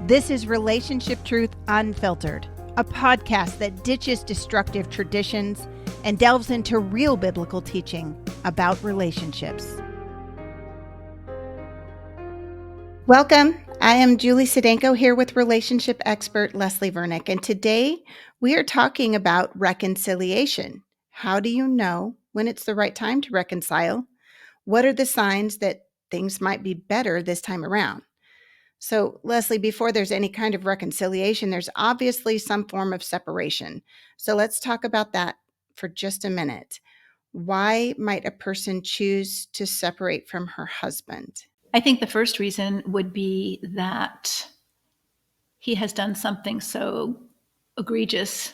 This is Relationship Truth Unfiltered, a podcast that ditches destructive traditions and delves into real biblical teaching about relationships. Welcome. I am Julie Sedenko here with relationship expert Leslie Vernick, and today we are talking about reconciliation. How do you know when it's the right time to reconcile? What are the signs that things might be better this time around? So, Leslie, before there's any kind of reconciliation, there's obviously some form of separation. So let's talk about that for just a minute. Why might a person choose to separate from her husband? I think the first reason would be that he has done something so egregious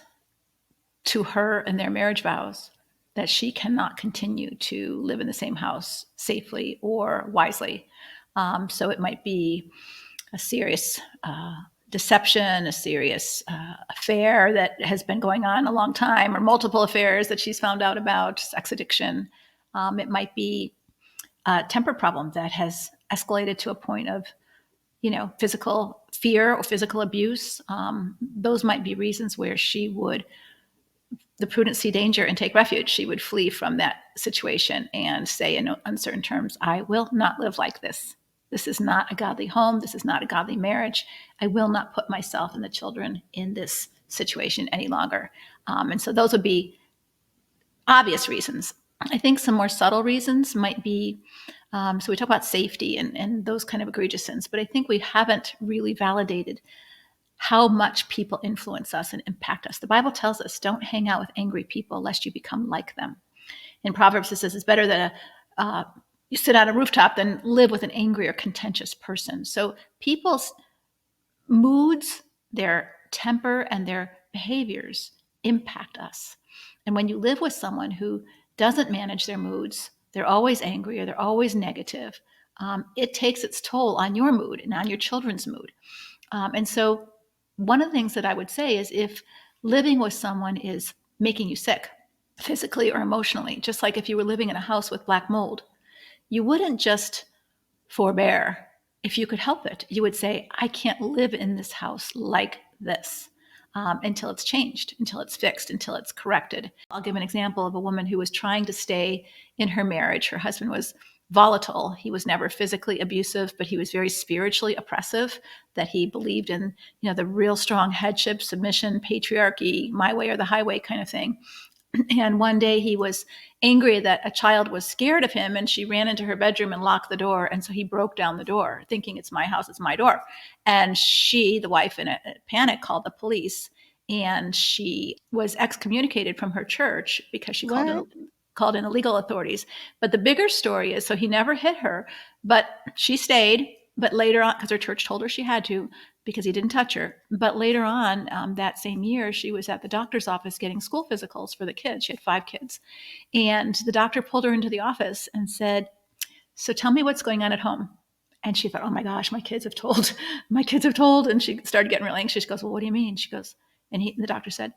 to her and their marriage vows that she cannot continue to live in the same house safely or wisely. So it might be a serious deception, a serious affair that has been going on a long time, or multiple affairs that she's found out about, sex addiction. It might be a temper problem that has escalated to a point of, physical fear or physical abuse. Those might be reasons where she would, the prudent see danger and take refuge. She would flee from that situation and say in uncertain terms, I will not live like this. This is not a godly home. This is not a godly marriage. I will not put myself and the children in this situation any longer. And so those would be obvious reasons. I think some more subtle reasons might be, so we talk about safety and those kind of egregious sins, but I think we haven't really validated how much people influence us and impact us. The Bible tells us, don't hang out with angry people lest you become like them. In Proverbs, it says it's better that you sit on a rooftop than live with an angry or contentious person. So people's moods, their temper, and their behaviors impact us. And when you live with someone who doesn't manage their moods, they're always angry or they're always negative, it takes its toll on your mood and on your children's mood. And so one of the things that I would say is if living with someone is making you sick, physically or emotionally, just like if you were living in a house with black mold, you wouldn't just forbear if you could help it. You would say, I can't live in this house like this until it's changed, until it's fixed, until it's corrected. I'll give an example of a woman who was trying to stay in her marriage. Her husband was volatile. He was never physically abusive, but he was very spiritually oppressive, that he believed in, the real strong headship, submission, patriarchy, my way or the highway kind of thing. And one day he was angry that a child was scared of him, and she ran into her bedroom and locked the door. And so he broke down the door thinking, it's my house, it's my door. And she, the wife, in a panic, called the police, and she was excommunicated from her church because she called in the legal authorities. But the bigger story is, so he never hit her, but she stayed. But later on, because her church told her she had to, because he didn't touch her. But later on, that same year, she was at the doctor's office getting school physicals for the kids. She had 5 kids. And the doctor pulled her into the office and said, so tell me what's going on at home. And she thought, oh my gosh, my kids have told. And she started getting really anxious. She goes, well, what do you mean? She goes, and the doctor said,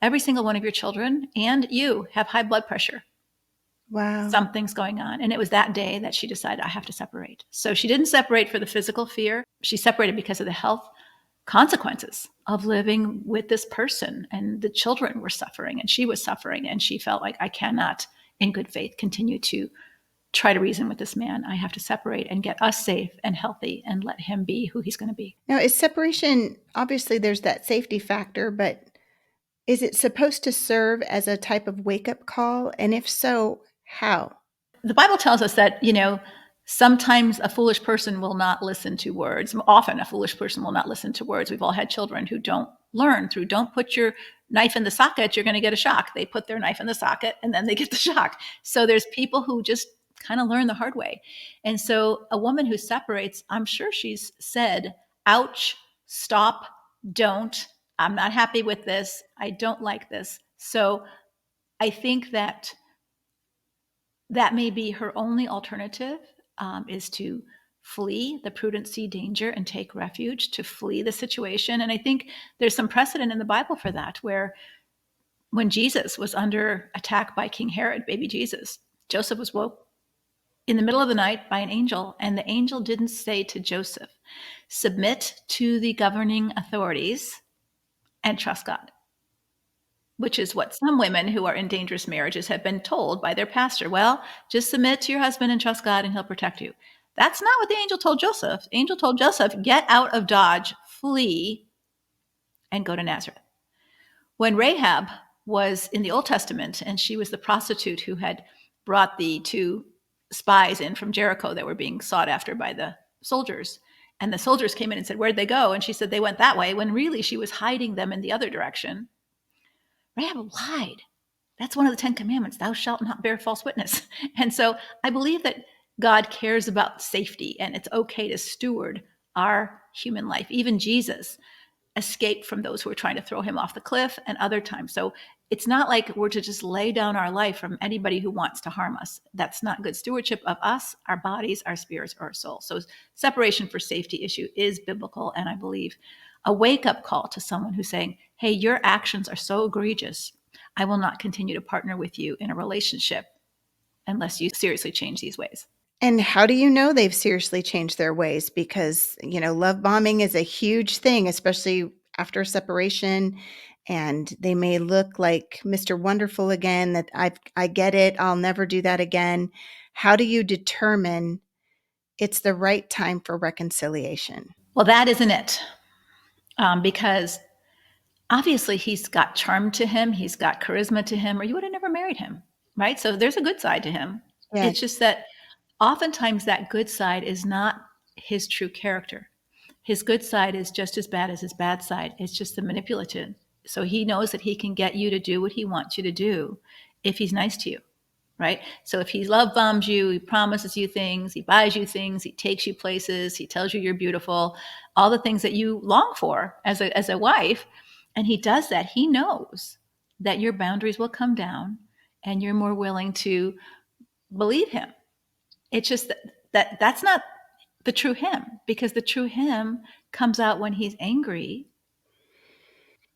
every single one of your children and you have high blood pressure. Wow. Something's going on. And it was that day that she decided, I have to separate. So she didn't separate for the physical fear. She separated because of the health consequences of living with this person. And the children were suffering and she was suffering. And she felt like, I cannot, in good faith, continue to try to reason with this man. I have to separate and get us safe and healthy and let him be who he's going to be. Now, is separation, obviously there's that safety factor, but is it supposed to serve as a type of wake-up call? And if so, how? The Bible tells us that, sometimes a foolish person will not listen to words. Often a foolish person will not listen to words. We've all had children who don't learn through, don't put your knife in the socket, you're going to get a shock. They put their knife in the socket and then they get the shock. So there's people who just kind of learn the hard way. And so a woman who separates, I'm sure she's said, ouch, stop, don't, I'm not happy with this. I don't like this. So I think that may be her only alternative, is to flee the prudent see danger and take refuge, to flee the situation. And I think there's some precedent in the Bible for that, where when Jesus was under attack by King Herod, baby Jesus, Joseph was woke in the middle of the night by an angel, and the angel didn't say to Joseph, submit to the governing authorities, and trust God, which is what some women who are in dangerous marriages have been told by their pastor. Well, just submit to your husband and trust God and he'll protect you. That's not what the angel told Joseph. The angel told Joseph, get out of Dodge, flee, and go to Nazareth. When Rahab was in the Old Testament, and she was the prostitute who had brought the two spies in from Jericho that were being sought after by the soldiers, and the soldiers came in and said, where'd they go? And she said, they went that way, when really she was hiding them in the other direction. Rahab lied. That's one of the 10 commandments. Thou shalt not bear false witness. And so I believe that God cares about safety, and it's okay to steward our human life. Even Jesus escaped from those who were trying to throw him off the cliff and other times. So it's not like we're to just lay down our life from anybody who wants to harm us. That's not good stewardship of us, our bodies, our spirits, or our soul. So separation for safety issue is biblical, and I believe a wake-up call to someone who's saying, hey, your actions are so egregious, I will not continue to partner with you in a relationship unless you seriously change these ways. And how do you know they've seriously changed their ways? Because, love bombing is a huge thing, especially after a separation. And they may look like Mr. Wonderful again, that I get it. I'll never do that again. How do you determine it's the right time for reconciliation? Well, that isn't it. Because obviously he's got charm to him, he's got charisma to him, or you would have never married him, right? So there's a good side to him. Yeah. It's just that oftentimes that good side is not his true character. His good side is just as bad as his bad side. It's just the manipulative. So he knows that he can get you to do what he wants you to do if he's nice to you, right? So if he love bombs you, he promises you things, he buys you things, he takes you places, he tells you you're beautiful, all the things that you long for as a wife, and he does that, he knows that your boundaries will come down and you're more willing to believe him. It's just that's not the true him, because the true him comes out when he's angry.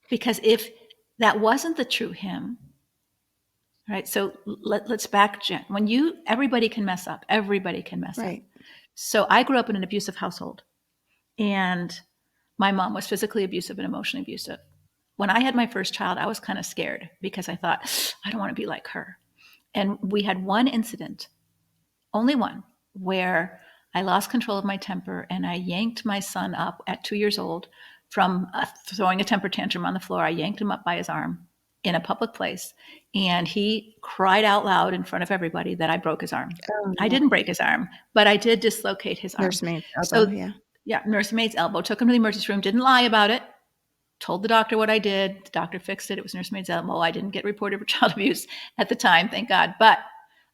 Because if that wasn't the true him, right? So let's back, Jen. Everybody can mess up. Everybody can mess Right. up. So I grew up in an abusive household, and my mom was physically abusive and emotionally abusive. When I had my first child, I was kind of scared because I thought, I don't want to be like her. And we had one incident, only one, where I lost control of my temper and I yanked my son up at 2 years old from throwing a temper tantrum on the floor. I yanked him up by his arm in a public place, and he cried out loud in front of everybody that I broke his arm. Oh, I didn't break his arm, but I did dislocate his arm. nursemaid's elbow. So, Yeah. nursemaid's elbow. Took him to the emergency room, didn't lie about it, told the doctor what I did. The doctor fixed it. It was nursemaid's elbow. I didn't get reported for child abuse at the time, thank God. But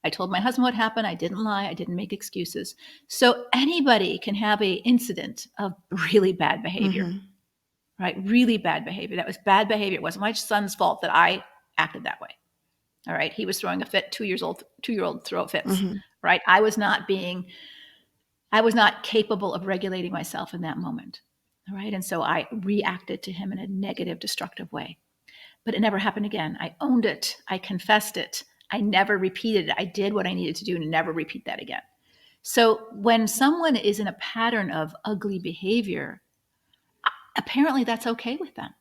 I told my husband what happened. I didn't lie. I didn't make excuses. So anybody can have an incident of really bad behavior, right? Really bad behavior. That was bad behavior. It wasn't my son's fault that I acted that way. All right. He was throwing a fit. 2-year-old throw fits, right? I was not capable of regulating myself in that moment. All right. And so I reacted to him in a negative, destructive way. But it never happened again. I owned it. I confessed it. I never repeated it. I did what I needed to do to never repeat that again. So when someone is in a pattern of ugly behavior, apparently that's okay with them.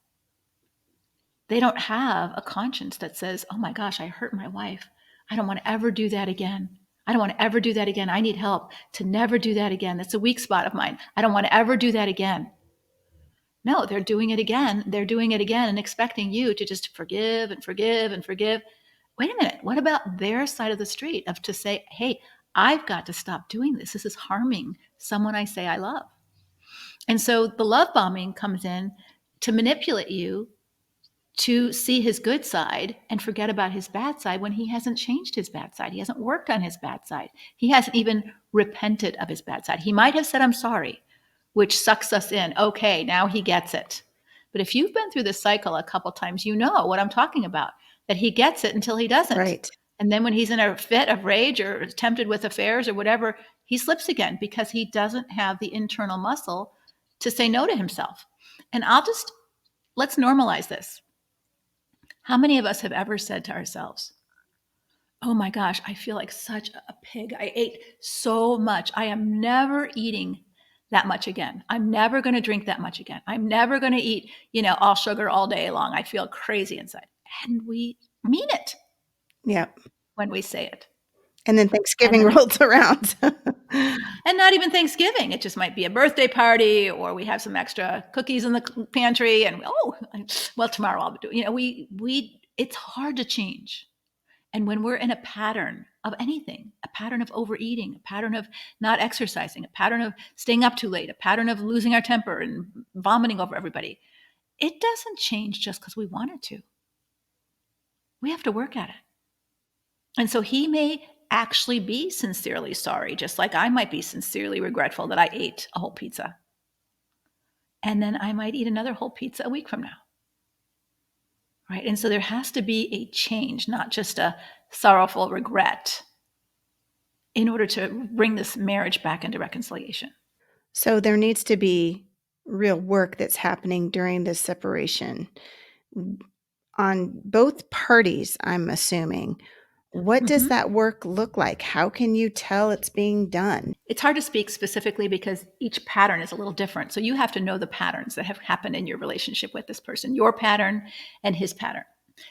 They don't have a conscience that says, oh my gosh, I hurt my wife. I don't want to ever do that again. I don't want to ever do that again. I need help to never do that again. That's a weak spot of mine. I don't want to ever do that again. No, they're doing it again. They're doing it again and expecting you to just forgive and forgive and forgive. Wait a minute. What about their side of the street of to say, hey, I've got to stop doing this. This is harming someone I say I love. And so the love bombing comes in to manipulate you to see his good side and forget about his bad side when he hasn't changed his bad side. He hasn't worked on his bad side. He hasn't even repented of his bad side. He might have said, I'm sorry, which sucks us in. Okay, now he gets it. But if you've been through this cycle a couple times, you know what I'm talking about, that he gets it until he doesn't. Right. And then when he's in a fit of rage or tempted with affairs or whatever, he slips again because he doesn't have the internal muscle to say no to himself. And let's normalize this. How many of us have ever said to ourselves, oh my gosh, I feel like such a pig. I ate so much. I am never eating that much again. I'm never going to drink that much again. I'm never going to eat, all sugar all day long. I feel crazy inside. And we mean it Yeah. when we say it. And then And Thanksgiving then rolls around. and not even Thanksgiving. It just might be a birthday party, or we have some extra cookies in the pantry, and well, tomorrow I'll do. We. It's hard to change, and when we're in a pattern of anything, a pattern of overeating, a pattern of not exercising, a pattern of staying up too late, a pattern of losing our temper and vomiting over everybody, it doesn't change just because we want it to. We have to work at it. And so he may actually be sincerely sorry, just like I might be sincerely regretful that I ate a whole pizza. And then I might eat another whole pizza a week from now. Right? And so there has to be a change, not just a sorrowful regret, in order to bring this marriage back into reconciliation. So there needs to be real work that's happening during this separation on both parties, I'm assuming. What does that work look like? How can you tell it's being done? It's hard to speak specifically because each pattern is a little different. So you have to know the patterns that have happened in your relationship with this person, your pattern and his pattern.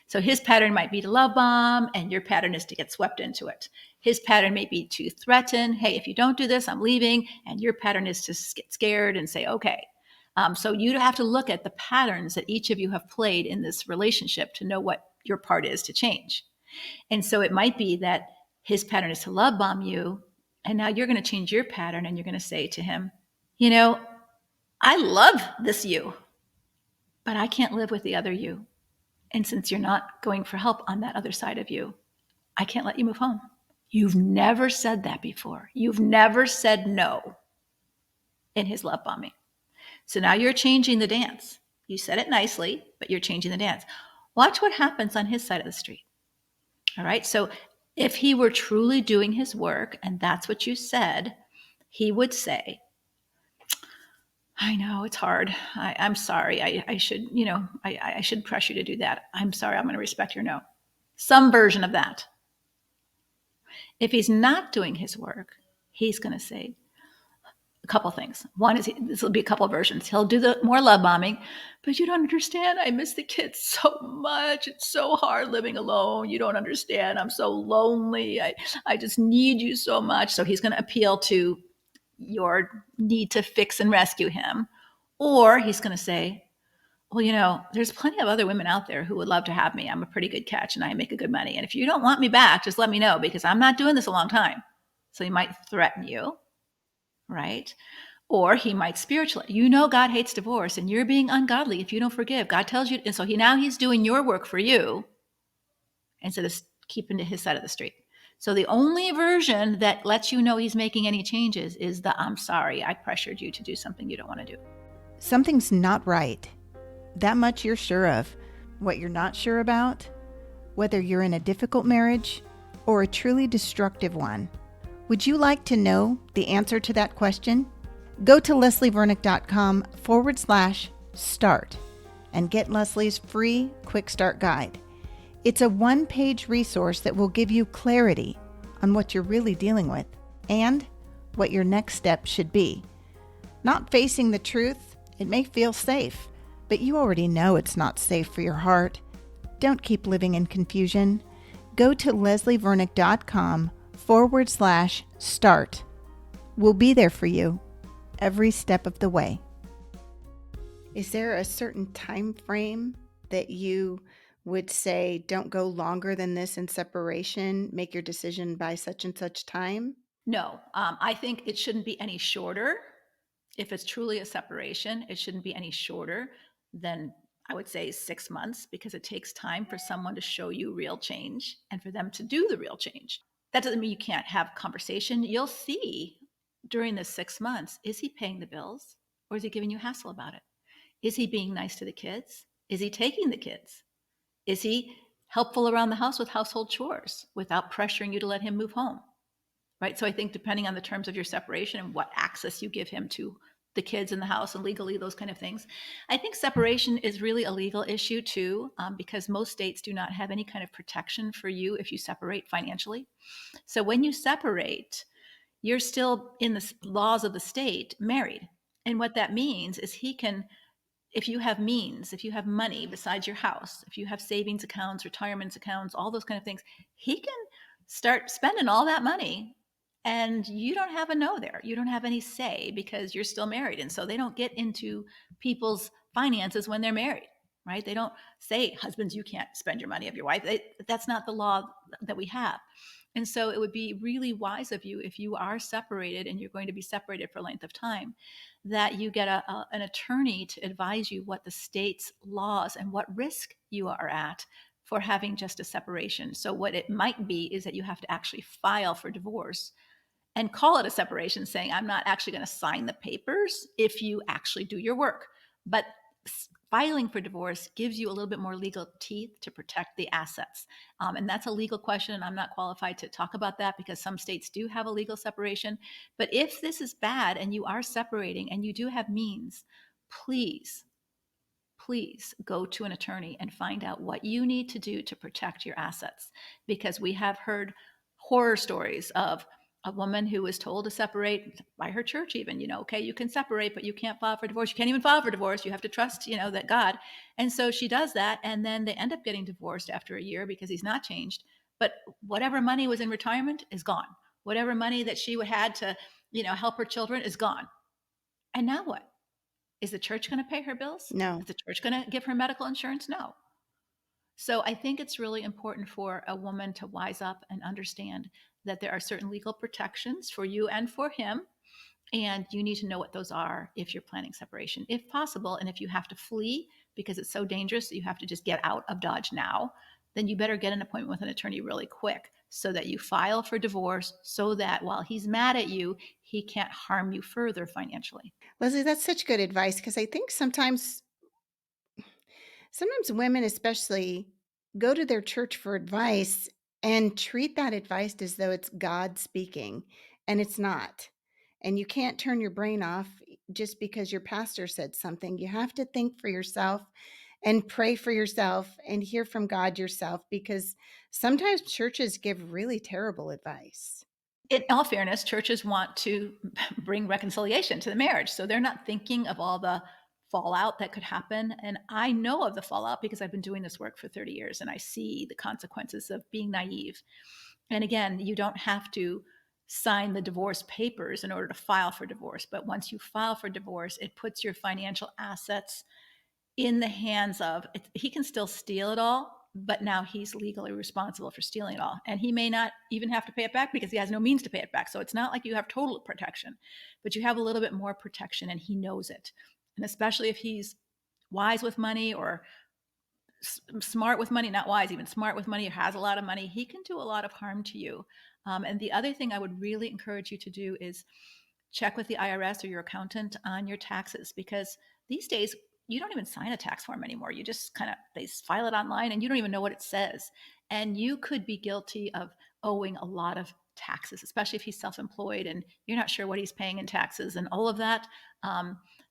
So his pattern might be to love bomb, and your pattern is to get swept into it. His pattern may be to threaten, hey, if you don't do this, I'm leaving. And your pattern is to get scared and say, okay. So you have to look at the patterns that each of you have played in this relationship to know what your part is to change. And so it might be that his pattern is to love bomb you. And now you're going to change your pattern and you're going to say to him, I love this you, but I can't live with the other you. And since you're not going for help on that other side of you, I can't let you move home. You've never said that before. You've never said no in his love bombing. So now you're changing the dance. You said it nicely, but you're changing the dance. Watch what happens on his side of the street. All right. So if he were truly doing his work and that's what you said, he would say, I know it's hard. I'm sorry. I should, I should press you to do that. I'm sorry. I'm going to respect your no. Some version of that. If he's not doing his work, he's going to say a couple things. One is this will be a couple of versions. He'll do the more love bombing, but you don't understand. I miss the kids so much. It's so hard living alone. You don't understand. I'm so lonely. I just need you so much. So he's going to appeal to your need to fix and rescue him. Or he's going to say, well, there's plenty of other women out there who would love to have me. I'm a pretty good catch and I make a good money. And if you don't want me back, just let me know because I'm not doing this a long time. So he might threaten you, right? Or he might spiritually, God hates divorce and you're being ungodly if you don't forgive. God tells you. And so he's doing your work for you instead of keeping to his side of the street. So the only version that lets you know he's making any changes is the I'm sorry, I pressured you to do something you don't want to do. Something's not right. That much you're sure of. What you're not sure about, whether you're in a difficult marriage or a truly destructive one. Would you like to know the answer to that question? Go to leslievernick.com/start and get Leslie's free Quick Start Guide. It's a one-page resource that will give you clarity on what you're really dealing with and what your next step should be. Not facing the truth, it may feel safe, but you already know it's not safe for your heart. Don't keep living in confusion. Go to leslievernick.com/start. We'll be there for you every step of the way. Is there a certain time frame that you would say don't go longer than this in separation, make your decision by such and such time? No, I think it shouldn't be any shorter. If it's truly a separation, it shouldn't be any shorter than, I would say, 6 months, because it takes time for someone to show you real change and for them to do the real change. That doesn't mean you can't have conversation. You'll see during the 6 months, is he paying the bills or is he giving you hassle about it? Is he being nice to the kids? Is he taking the kids? Is he helpful around the house with household chores without pressuring you to let him move home? Right? So I think depending on the terms of your separation and what access you give him to the kids in the house and legally, those kind of things. I think separation is really a legal issue too, because most states do not have any kind of protection for you if you separate financially. So when you separate, you're still in the laws of the state married. And what that means is he can, if you have means, if you have money besides your house, if you have savings accounts, retirement accounts, all those kind of things, he can start spending all that money and you don't have a no there. You don't have any say because you're still married. And so they don't get into people's finances when they're married, right? They don't say, husbands, you can't spend your money of your wife. That's not the law that we have. And so it would be really wise of you, if you are separated and you're going to be separated for a length of time, that you get an attorney to advise you what the state's laws and what risk you are at for having just a separation. So what it might be is that you have to actually file for divorce and call it a separation, saying, I'm not actually going to sign the papers if you actually do your work. But filing for divorce gives you a little bit more legal teeth to protect the assets. And that's a legal question. And I'm not qualified to talk about that because some states do have a legal separation. But if this is bad and you are separating and you do have means, please, please go to an attorney and find out what you need to do to protect your assets. Because we have heard horror stories of a woman who was told to separate by her church, even, okay, you can separate, but you can't file for divorce. You can't even file for divorce. You have to trust, that God. And so she does that. And then they end up getting divorced after a year because he's not changed. But whatever money was in retirement is gone. Whatever money that she had to, help her children is gone. And now what? Is the church going to pay her bills? No. Is the church going to give her medical insurance? No. So I think it's really important for a woman to wise up and understand that there are certain legal protections for you and for him. And you need to know what those are if you're planning separation, if possible. And if you have to flee because it's so dangerous that you have to just get out of Dodge now, then you better get an appointment with an attorney really quick so that you file for divorce so that while he's mad at you, he can't harm you further financially. Leslie, that's such good advice because I think sometimes women especially go to their church for advice and treat that advice as though it's God speaking, and it's not. And you can't turn your brain off just because your pastor said something. You have to think for yourself and pray for yourself and hear from God yourself, because sometimes churches give really terrible advice. In all fairness, churches want to bring reconciliation to the marriage. So they're not thinking of all the fallout that could happen. And I know of the fallout because I've been doing this work for 30 years and I see the consequences of being naive. And again, you don't have to sign the divorce papers in order to file for divorce. But once you file for divorce, it puts your financial assets in the hands of, he can still steal it all, but now he's legally responsible for stealing it all. And he may not even have to pay it back because he has no means to pay it back. So it's not like you have total protection, but you have a little bit more protection and he knows it. And especially if he's wise with money or smart with money, not wise, even smart with money, or has a lot of money, he can do a lot of harm to you. And the other thing I would really encourage you to do is check with the IRS or your accountant on your taxes, because these days you don't even sign a tax form anymore. You just they file it online and you don't even know what it says. And you could be guilty of owing a lot of taxes, especially if he's self-employed and you're not sure what he's paying in taxes and all of that.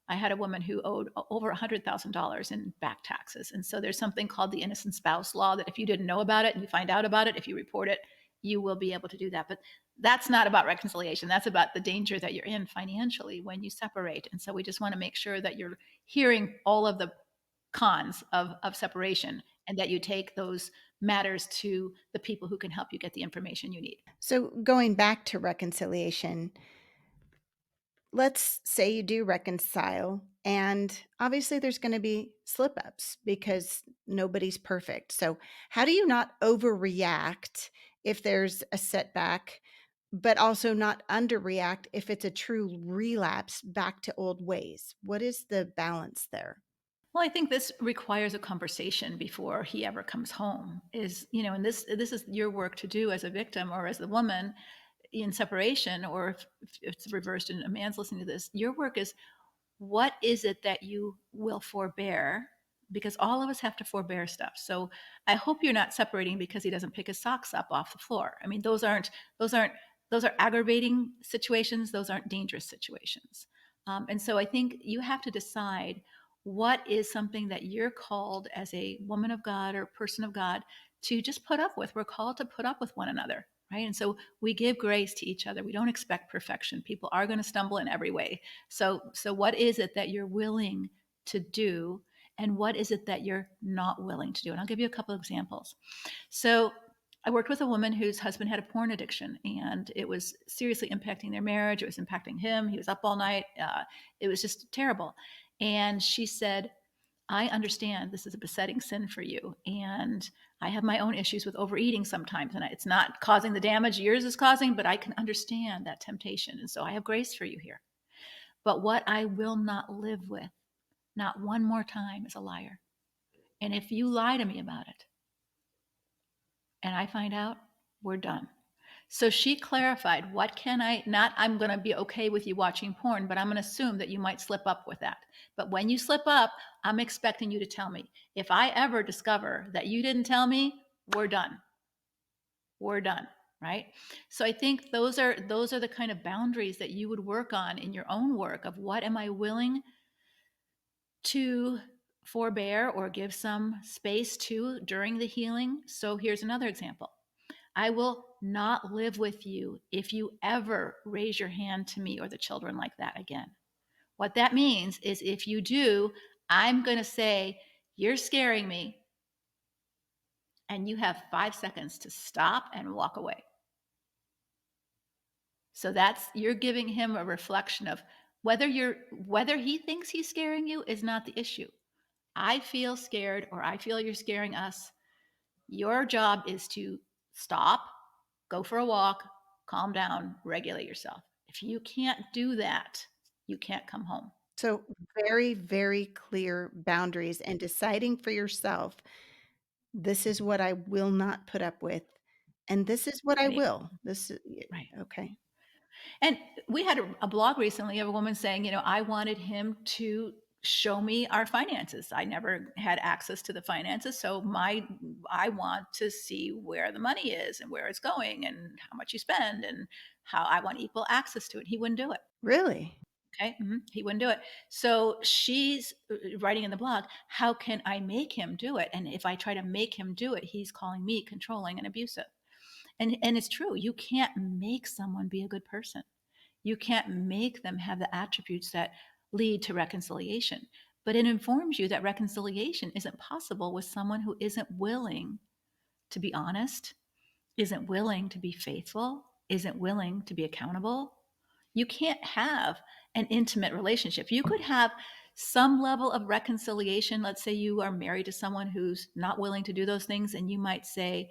I had a woman who owed over $100,000 in back taxes. And so there's something called the innocent spouse law that if you didn't know about it and you find out about it, if you report it, you will be able to do that. But that's not about reconciliation. That's about the danger that you're in financially when you separate. And so we just want to make sure that you're hearing all of the cons of separation and that you take those matters to the people who can help you get the information you need. So, going back to reconciliation, let's say you do reconcile, and obviously there's going to be slip ups because nobody's perfect. So, how do you not overreact if there's a setback, but also not underreact if it's a true relapse back to old ways? What is the balance there? Well, I think this requires a conversation before he ever comes home. And this is your work to do as a victim or as the woman in separation, or if it's reversed and a man's listening to this. Your work is, what is it that you will forbear? Because all of us have to forbear stuff. So I hope you're not separating because he doesn't pick his socks up off the floor. I mean, those aren't those are aggravating situations. Those aren't dangerous situations. And so I think you have to decide what is something that you're called as a woman of God or person of God to just put up with. We're called to put up with one another, right? And so we give grace to each other. We don't expect perfection. People are going to stumble in every way. So what is it that you're willing to do, and what is it that you're not willing to do? And I'll give you a couple of examples. So I worked with a woman whose husband had a porn addiction, and it was seriously impacting their marriage. It was impacting him. He was up all night. It was just terrible. And she said, I understand this is a besetting sin for you. And I have my own issues with overeating sometimes. And it's not causing the damage yours is causing, but I can understand that temptation. And so I have grace for you here. But what I will not live with, not one more time, is a liar. And if you lie to me about it and I find out, we're done. So she clarified, what can I not, I'm going to be okay with you watching porn, but I'm going to assume that you might slip up with that. But when you slip up, I'm expecting you to tell me. If I ever discover that you didn't tell me, we're done. We're done, right? So I think those are the kind of boundaries that you would work on in your own work of what am I willing to forbear or give some space to during the healing. So here's another example. I will not live with you if you ever raise your hand to me or the children like that again. What that means is if you do, I'm going to say, you're scaring me, and you have 5 seconds to stop and walk away. So that's, you're giving him a reflection of whether he thinks he's scaring you is not the issue. I feel scared, or I feel you're scaring us. Your job is to stop, go for a walk, calm down, regulate yourself. If you can't do that, you can't come home. So very, very clear boundaries and deciding for yourself, this is what I will not put up with, and this is what I Right. will. This is Right. okay. And we had a blog recently of a woman saying, I wanted him to show me our finances. I never had access to the finances. So I want to see where the money is and where it's going and how much you spend and how I want equal access to it. He wouldn't do it. Really? Okay. He wouldn't do it. So she's writing in the blog, how can I make him do it? And if I try to make him do it, he's calling me controlling and abusive. And it's true. You can't make someone be a good person. You can't make them have the attributes that lead to reconciliation. But it informs you that reconciliation isn't possible with someone who isn't willing to be honest, isn't willing to be faithful, isn't willing to be accountable. You can't have an intimate relationship. You could have some level of reconciliation. Let's say you are married to someone who's not willing to do those things, and you might say,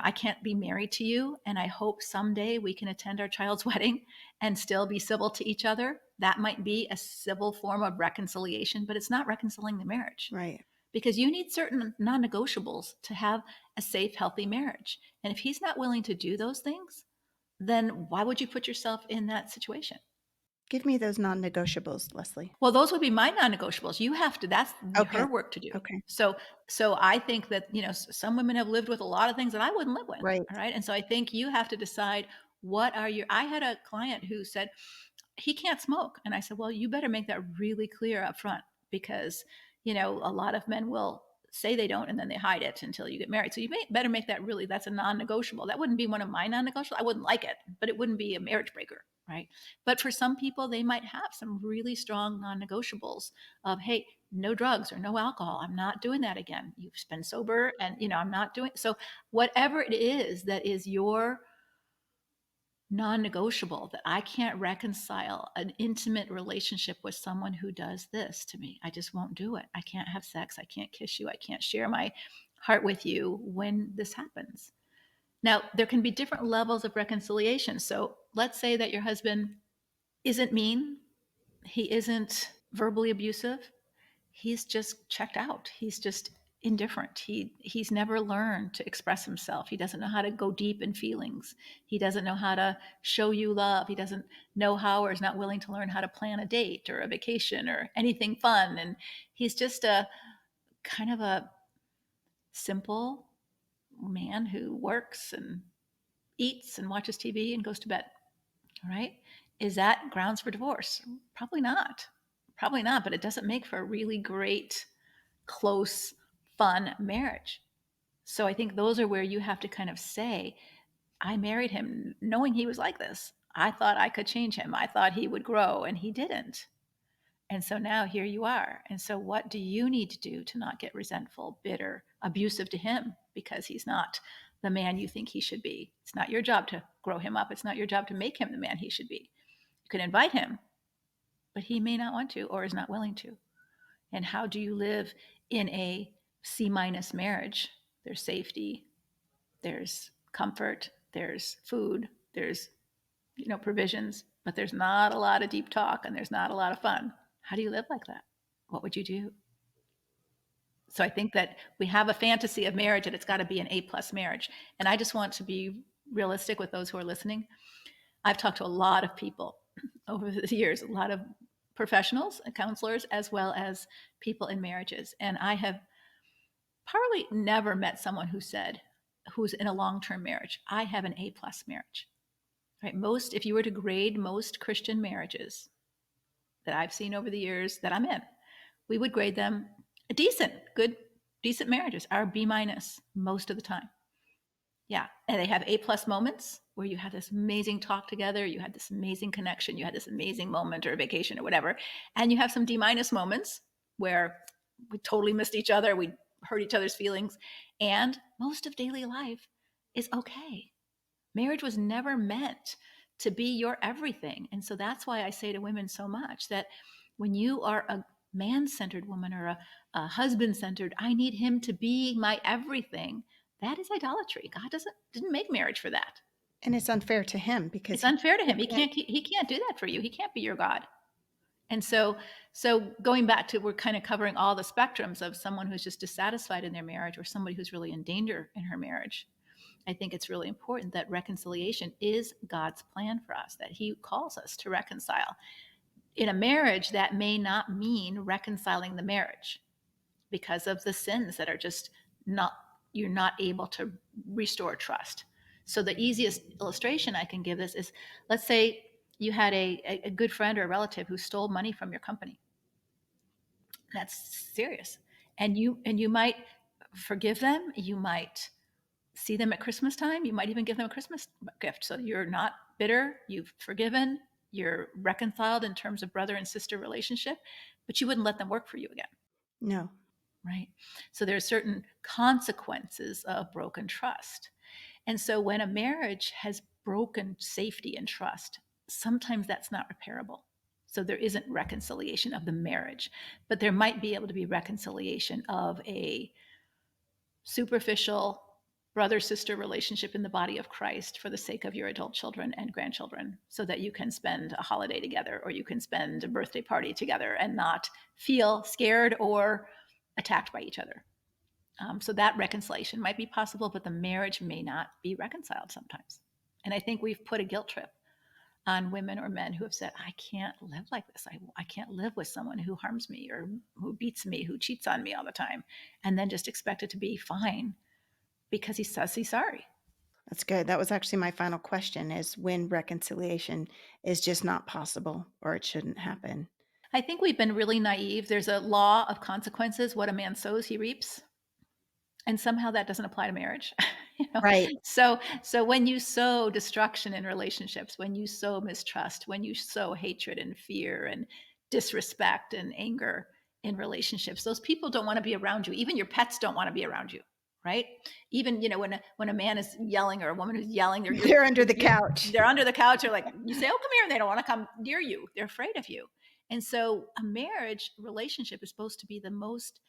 I can't be married to you, and I hope someday we can attend our child's wedding and still be civil to each other. That might be a civil form of reconciliation, but it's not reconciling the marriage Right. because you need certain non-negotiables to have a safe, healthy marriage. And if he's not willing to do those things, then why would you put yourself in that situation? Give me those non-negotiables, Leslie. Well, those would be my non-negotiables. You have to, that's Okay. her work to do. Okay. So I think that, some women have lived with a lot of things that I wouldn't live with. Right. All right. And so I think you have to decide what are your, I had a client who said, he can't smoke. And I said, well, you better make that really clear up front because, a lot of men will say they don't and then they hide it until you get married. So you better make that really, that's a non-negotiable. That wouldn't be one of my non-negotiables. I wouldn't like it, but it wouldn't be a marriage breaker. Right. But for some people, they might have some really strong non-negotiables of, hey, no drugs or no alcohol. I'm not doing that again. You've been sober and, I'm not doing. So whatever it is that is your non-negotiable, that I can't reconcile an intimate relationship with someone who does this to me. I just won't do it. I can't have sex. I can't kiss you. I can't share my heart with you when this happens. Now, there can be different levels of reconciliation. So let's say that your husband isn't mean, he isn't verbally abusive, he's just checked out. He's just indifferent. He's never learned to express himself. He doesn't know how to go deep in feelings. He doesn't know how to show you love. He doesn't know how or is not willing to learn how to plan a date or a vacation or anything fun. And he's just a kind of a simple man who works and eats and watches TV and goes to bed. All right. Is that grounds for divorce? Probably not. Probably not, but it doesn't make for a really great, close, fun marriage. So I think those are where you have to kind of say, I married him knowing he was like this. I thought I could change him. I thought he would grow, and he didn't. And so now here you are. And so what do you need to do to not get resentful, bitter, abusive to him because he's not the man you think he should be? It's not your job to grow him up. It's not your job to make him the man he should be. You can invite him, but he may not want to or is not willing to. And how do you live in a C minus marriage? There's safety, there's comfort, there's food, there's provisions, but there's not a lot of deep talk and there's not a lot of fun. How do you live like that? What would you do? So I think that we have a fantasy of marriage and it's got to be an A+ marriage. And I just want to be realistic with those who are listening. I've talked to a lot of people over the years, a lot of professionals and counselors, as well as people in marriages. And I have probably never met someone who's in a long-term marriage, I have an A+ marriage. Right? If you were to grade most Christian marriages that I've seen over the years that I'm in, we would grade them decent marriages are B- most of the time. Yeah. And they have A+ moments where you had this amazing talk together, you had this amazing connection, you had this amazing moment or vacation or whatever. And you have some D- moments where we totally missed each other, we hurt each other's feelings. And most of daily life is okay. Marriage was never meant to be your everything. And so that's why I say to women so much that when you are a man-centered woman or a husband-centered, I need him to be my everything. That is idolatry. God didn't make marriage for that. And it's unfair to him because It's unfair to him. he can't. He can't do that for you. He can't be your God. And so going back to, we're kind of covering all the spectrums of someone who's just dissatisfied in their marriage or somebody who's really in danger in her marriage. I think it's really important that reconciliation is God's plan for us, that he calls us to reconcile. In a marriage, that may not mean reconciling the marriage because of the sins that are just not, you're not able to restore trust. So the easiest illustration I can give this is, let's say you had a good friend or a relative who stole money from your company. That's serious. And you might forgive them, you might see them at Christmas time. You might even give them a Christmas gift. So you're not bitter, you've forgiven, you're reconciled in terms of brother and sister relationship, but you wouldn't let them work for you again. No. Right? So there are certain consequences of broken trust. And so when a marriage has broken safety and trust, sometimes that's not repairable. So there isn't reconciliation of the marriage, but there might be able to be reconciliation of a superficial brother sister relationship in the body of Christ for the sake of your adult children and grandchildren, so that you can spend a holiday together or you can spend a birthday party together and not feel scared or attacked by each other. So that reconciliation might be possible, but the marriage may not be reconciled sometimes. And I think we've put a guilt trip on women or men who have said, I can't live like this. I can't live with someone who harms me or who beats me, who cheats on me all the time, and then just expect it to be fine because he says he's sorry. That's good. That was actually my final question, is when reconciliation is just not possible or it shouldn't happen. I think we've been really naive. There's a law of consequences. What a man sows, he reaps. And somehow that doesn't apply to marriage. Right. So when you sow destruction in relationships, when you sow mistrust, when you sow hatred and fear and disrespect and anger in relationships, those people don't want to be around you. Even your pets don't want to be around you, right? Even when a man is yelling or a woman who's yelling, They're under the couch. they're under the couch. Or like you say, "Oh, come here," and they don't want to come near you. They're afraid of you. And so a marriage relationship is supposed to be the most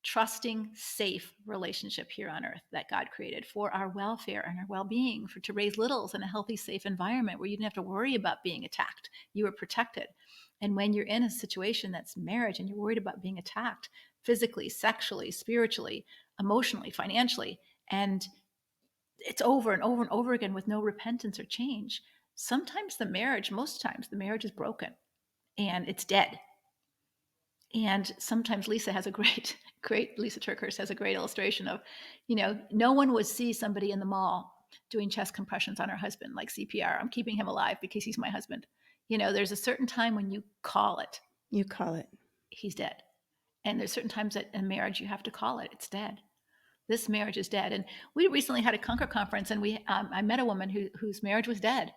trusting, safe relationship here on earth that God created for our welfare and our well-being, to raise littles in a healthy, safe environment where you didn't have to worry about being attacked. You were protected. And when you're in a situation that's marriage and you're worried about being attacked physically, sexually, spiritually, emotionally, financially, and it's over and over and over again with no repentance or change, most times the marriage is broken and it's dead. And sometimes Lisa Turkhurst has a great illustration of, no one would see somebody in the mall doing chest compressions on her husband, like CPR. I'm keeping him alive because he's my husband. There's a certain time when you call it, You call it. he's dead. And there's certain times that in marriage you have to call it, it's dead. This marriage is dead. And we recently had a Conquer conference, and I met a woman whose marriage was dead,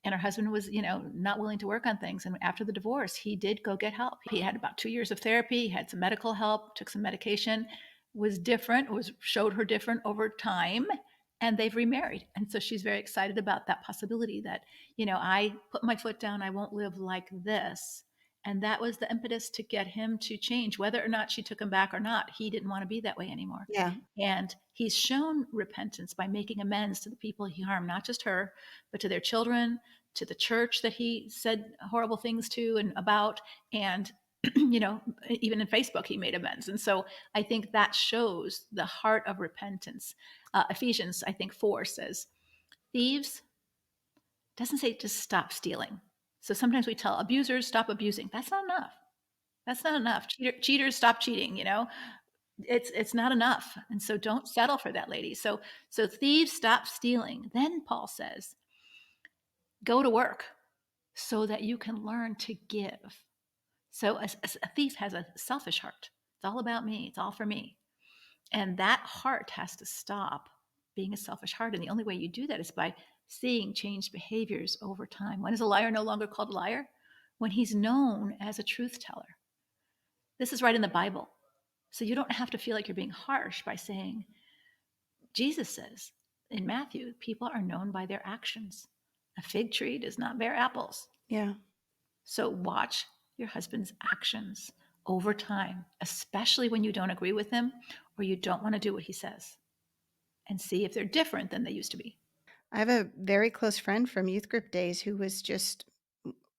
and her husband was, not willing to work on things. And after the divorce, he did go get help. He had about 2 years of therapy, he had some medical help, took some medication, was different, showed her different over time, and they've remarried. And so she's very excited about that possibility that, I put my foot down, I won't live like this. And that was the impetus to get him to change. Whether or not she took him back or not, he didn't want to be that way anymore. Yeah. And he's shown repentance by making amends to the people he harmed, not just her, but to their children, to the church that he said horrible things to and about. And, even in Facebook, he made amends. And so I think that shows the heart of repentance. Ephesians, I think, 4 says, thieves, doesn't say just stop stealing. So sometimes we tell abusers, stop abusing. That's not enough. That's not enough. Cheaters, stop cheating. It's not enough. And so don't settle for that, lady. So thieves, stop stealing. Then Paul says, go to work so that you can learn to give. So a thief has a selfish heart. It's all about me. It's all for me. And that heart has to stop being a selfish heart. And the only way you do that is by seeing changed behaviors over time. When is a liar no longer called a liar? When he's known as a truth teller. This is right in the Bible. So you don't have to feel like you're being harsh by saying, Jesus says in Matthew, people are known by their actions. A fig tree does not bear apples. Yeah. So watch your husband's actions over time, especially when you don't agree with him or you don't want to do what he says, and see if they're different than they used to be. I have a very close friend from youth group days who was just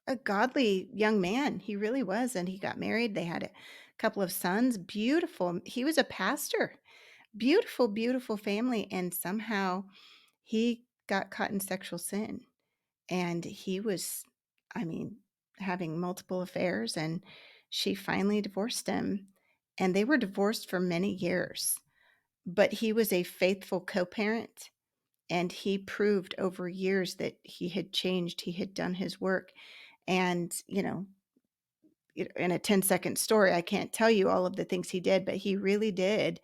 a godly young man. He really was. And he got married. They had a couple of sons. Beautiful. He was a pastor. Beautiful, beautiful family. And somehow he got caught in sexual sin. And he was, I mean, having multiple affairs. And she finally divorced him. And they were divorced for many years. But he was a faithful co parent. And he proved over years that he had changed. He had done his work. And, in a 10-second story, I can't tell you all of the things he did, but he really did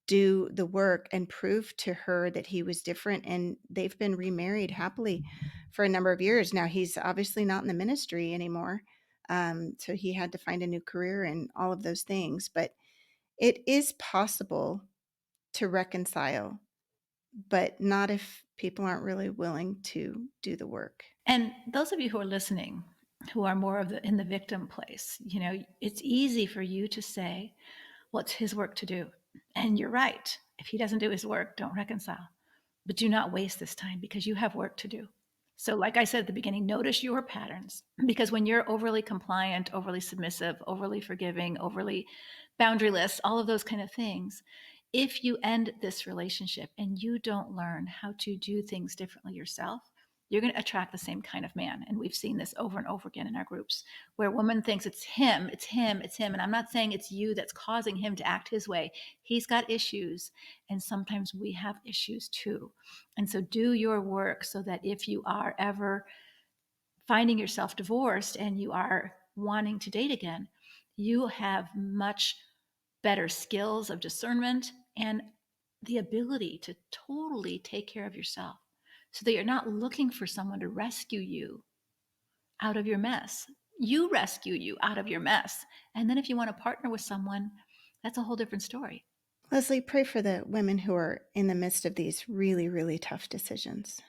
do the work and prove to her that he was different. And they've been remarried happily for a number of years. Now, he's obviously not in the ministry anymore. So he had to find a new career and all of those things. But it is possible to reconcile, but not if people aren't really willing to do the work. And those of you who are listening, who are more in the victim place, it's easy for you to say, well, it's his work to do. And you're right. If he doesn't do his work, don't reconcile. But do not waste this time because you have work to do. So like I said at the beginning, notice your patterns, because when you're overly compliant, overly submissive, overly forgiving, overly boundaryless, all of those kind of things, if you end this relationship and you don't learn how to do things differently yourself, you're going to attract the same kind of man. And we've seen this over and over again in our groups where a woman thinks it's him, it's him, it's him. And I'm not saying it's you that's causing him to act his way. He's got issues. And sometimes we have issues too. And so do your work so that if you are ever finding yourself divorced and you are wanting to date again, you have much better skills of discernment and the ability to totally take care of yourself so that you're not looking for someone to rescue you out of your mess. You rescue you out of your mess. And then if you want to partner with someone, that's a whole different story. Leslie, pray for the women who are in the midst of these really, really tough decisions.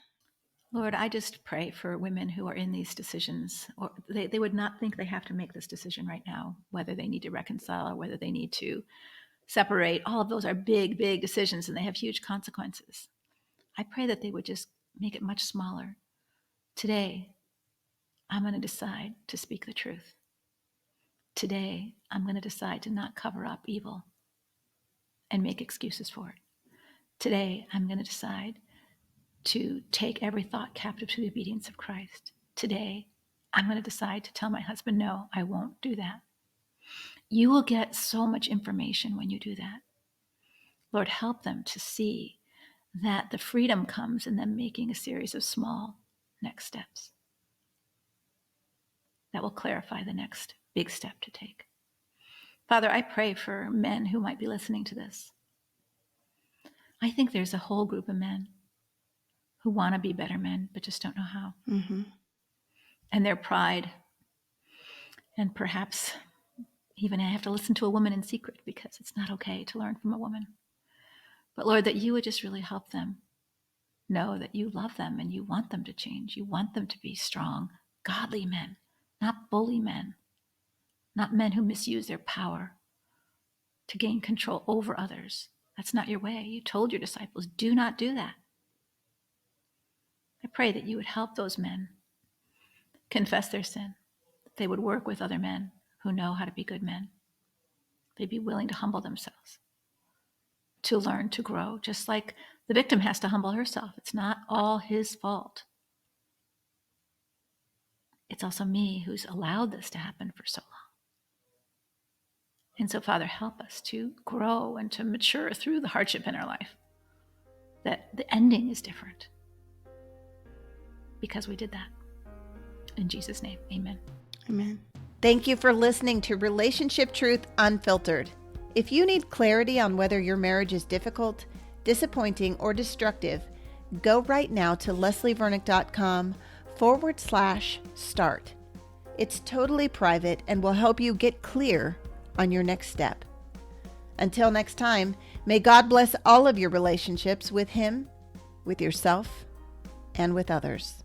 Lord, I just pray for women who are in these decisions, or they would not think they have to make this decision right now, whether they need to reconcile or whether they need to separate. All of those are big, big decisions and they have huge consequences. I pray that they would just make it much smaller. Today, I'm going to decide to speak the truth. Today, I'm going to decide to not cover up evil and make excuses for it. Today, I'm going to decide to take every thought captive to the obedience of Christ. Today, I'm going to decide to tell my husband, no, I won't do that. You will get so much information when you do that. Lord, help them to see that the freedom comes in them making a series of small next steps that will clarify the next big step to take. Father, I pray for men who might be listening to this. I think there's a whole group of men who want to be better men, but just don't know how. Mm-hmm. And their pride, and perhaps even I have to listen to a woman in secret because it's not okay to learn from a woman. But Lord, that you would just really help them know that you love them and you want them to change. You want them to be strong, godly men, not bully men, not men who misuse their power to gain control over others. That's not your way. You told your disciples, do not do that. I pray that you would help those men confess their sin, that they would work with other men who know how to be good men. They'd be willing to humble themselves, to learn, to grow, just like the victim has to humble herself. It's not all his fault. It's also me who's allowed this to happen for so long. And so, Father, help us to grow and to mature through the hardship in our life, that the ending is different because we did that. In Jesus' name, amen. Amen. Thank you for listening to Relationship Truth Unfiltered. If you need clarity on whether your marriage is difficult, disappointing, or destructive, go right now to leslievernick.com/start. It's totally private and will help you get clear on your next step. Until next time, may God bless all of your relationships with Him, with yourself, and with others.